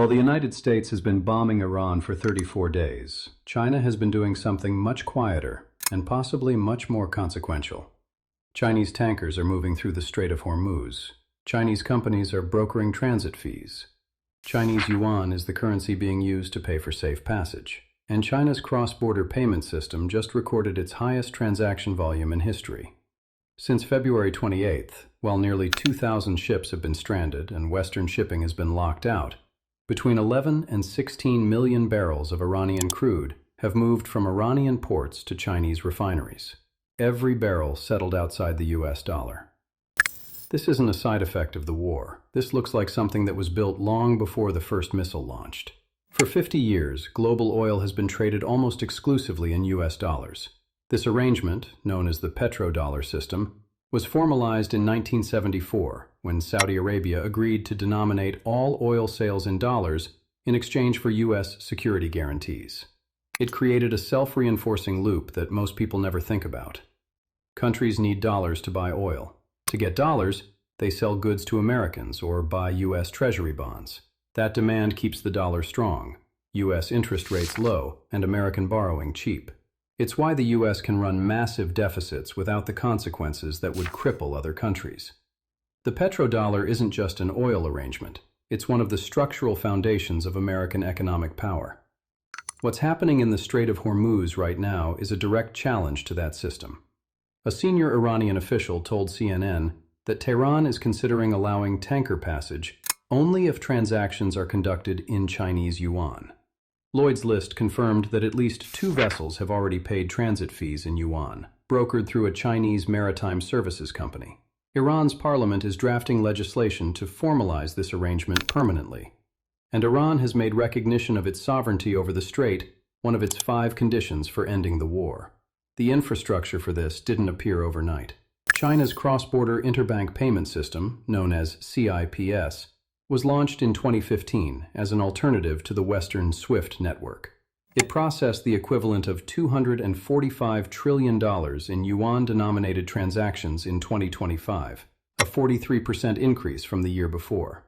While the United States has been bombing Iran for 34 days, China has been doing something much quieter and possibly much more consequential. Chinese tankers are moving through the Strait of Hormuz. Chinese companies are brokering transit fees. Chinese yuan is the currency being used to pay for safe passage. And China's cross-border payment system just recorded its highest transaction volume in history. Since February 28th, while nearly 2,000 ships have been stranded and Western shipping has been locked out, between 11 and 16 million barrels of Iranian crude have moved from Iranian ports to Chinese refineries. Every barrel settled outside the US dollar. This isn't a side effect of the war. This looks like something that was built long before the first missile launched. For 50 years, global oil has been traded almost exclusively in US dollars. This arrangement, known as the petrodollar system, was formalized in 1974 when Saudi Arabia agreed to denominate all oil sales in dollars in exchange for US security guarantees. It created a self-reinforcing loop that most people never think about. Countries need dollars to buy oil. To get dollars, they sell goods to Americans or buy US Treasury bonds. That demand keeps the dollar strong, US interest rates low, and American borrowing cheap. It's why the US can run massive deficits without the consequences that would cripple other countries. The petrodollar isn't just an oil arrangement. It's one of the structural foundations of American economic power. What's happening in the Strait of Hormuz right now is a direct challenge to that system. A senior Iranian official told CNN that Tehran is considering allowing tanker passage only if transactions are conducted in Chinese yuan. Lloyd's list confirmed that at least 2 vessels have already paid transit fees in yuan, brokered through a Chinese maritime services company. Iran's parliament is drafting legislation to formalize this arrangement permanently, and Iran has made recognition of its sovereignty over the strait one of its 5 conditions for ending the war. The infrastructure for this didn't appear overnight. China's cross-border interbank payment system, known as CIPS, was launched in 2015 as an alternative to the Western SWIFT network. It processed the equivalent of $245 trillion in yuan-denominated transactions in 2025, a 43% increase from the year before.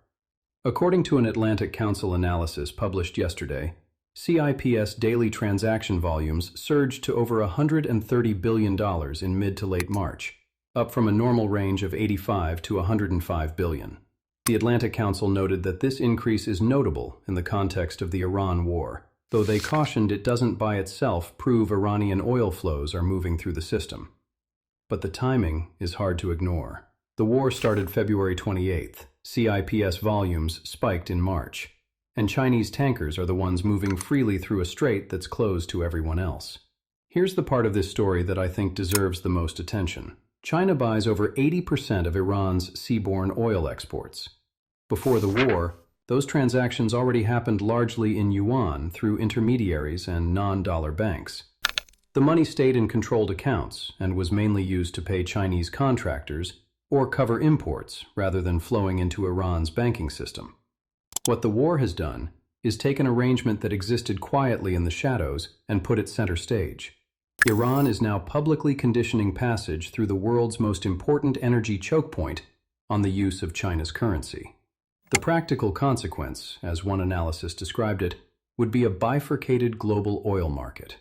According to an Atlantic Council analysis published yesterday, CIPS daily transaction volumes surged to over $130 billion in mid to late March, up from a normal range of 85 to 105 billion. The Atlantic Council noted that this increase is notable in the context of the Iran war, though they cautioned it doesn't by itself prove Iranian oil flows are moving through the system. But the timing is hard to ignore. The war started February 28th, CIPS volumes spiked in March, and Chinese tankers are the ones moving freely through a strait that's closed to everyone else. Here's the part of this story that I think deserves the most attention. China buys over 80% of Iran's seaborne oil exports. Before the war, those transactions already happened largely in yuan through intermediaries and non-dollar banks. The money stayed in controlled accounts and was mainly used to pay Chinese contractors or cover imports rather than flowing into Iran's banking system. What the war has done is take an arrangement that existed quietly in the shadows and put it center stage. Iran is now publicly conditioning passage through the world's most important energy choke point on the use of China's currency. The practical consequence, as one analysis described it, would be a bifurcated global oil market.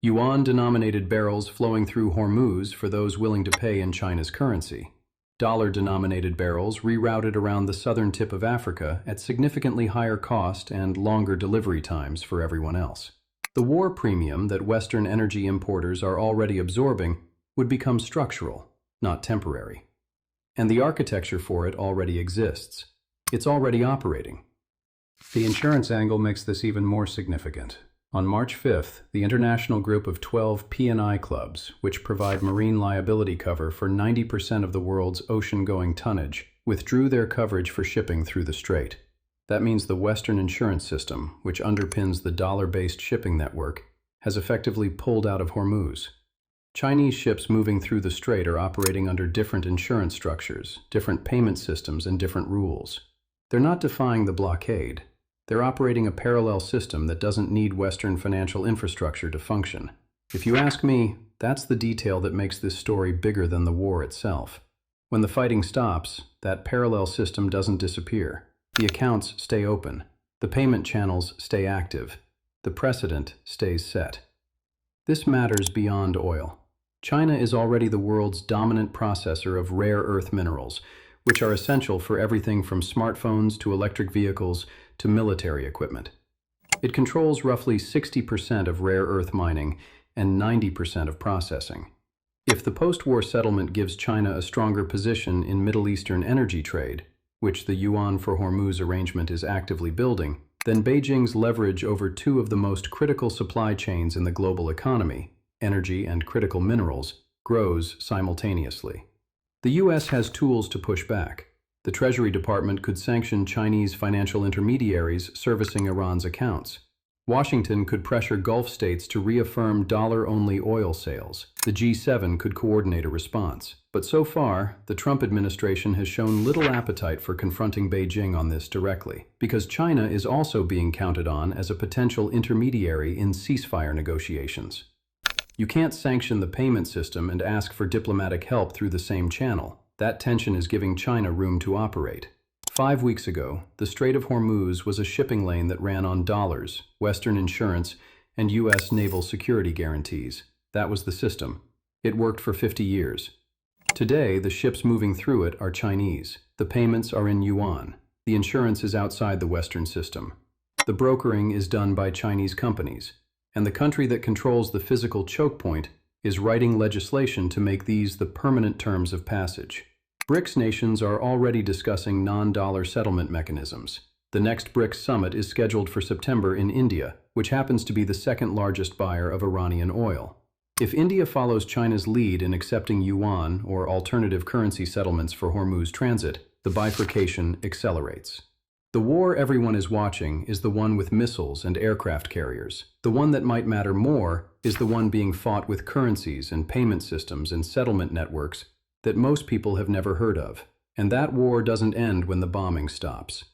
Yuan-denominated barrels flowing through Hormuz for those willing to pay in China's currency. Dollar-denominated barrels rerouted around the southern tip of Africa at significantly higher cost and longer delivery times for everyone else. The war premium that Western energy importers are already absorbing would become structural, not temporary. And the architecture for it already exists. It's already operating. The insurance angle makes this even more significant. On March 5th, the international group of 12 P&I clubs, which provide marine liability cover for 90% of the world's ocean-going tonnage, withdrew their coverage for shipping through the strait. That means the Western insurance system, which underpins the dollar-based shipping network, has effectively pulled out of Hormuz. Chinese ships moving through the strait are operating under different insurance structures, different payment systems, and different rules. They're not defying the blockade. They're operating a parallel system that doesn't need Western financial infrastructure to function. If you ask me, that's the detail that makes this story bigger than the war itself. When the fighting stops, that parallel system doesn't disappear. The accounts stay open. The payment channels stay active. The precedent stays set. This matters beyond oil. China is already the world's dominant processor of rare earth minerals, which are essential for everything from smartphones to electric vehicles to military equipment. It controls roughly 60% of rare earth mining and 90% of processing. If the post-war settlement gives China a stronger position in Middle Eastern energy trade, which the yuan for Hormuz arrangement is actively building, then Beijing's leverage over two of the most critical supply chains in the global economy, energy and critical minerals, grows simultaneously. The U.S. has tools to push back. The Treasury Department could sanction Chinese financial intermediaries servicing Iran's accounts. Washington could pressure Gulf states to reaffirm dollar-only oil sales. The G7 could coordinate a response. But so far, the Trump administration has shown little appetite for confronting Beijing on this directly, because China is also being counted on as a potential intermediary in ceasefire negotiations. You can't sanction the payment system and ask for diplomatic help through the same channel. That tension is giving China room to operate. 5 weeks ago, the Strait of Hormuz was a shipping lane that ran on dollars, Western insurance, and U.S. naval security guarantees. That was the system. It worked for 50 years. Today, the ships moving through it are Chinese. The payments are in yuan. The insurance is outside the Western system. The brokering is done by Chinese companies. And the country that controls the physical choke point is writing legislation to make these the permanent terms of passage. BRICS nations are already discussing non-dollar settlement mechanisms. The next BRICS summit is scheduled for September in India, which happens to be the second largest buyer of Iranian oil. If India follows China's lead in accepting yuan or alternative currency settlements for Hormuz transit, the bifurcation accelerates. The war everyone is watching is the one with missiles and aircraft carriers. The one that might matter more is the one being fought with currencies and payment systems and settlement networks that most people have never heard of. And that war doesn't end when the bombing stops.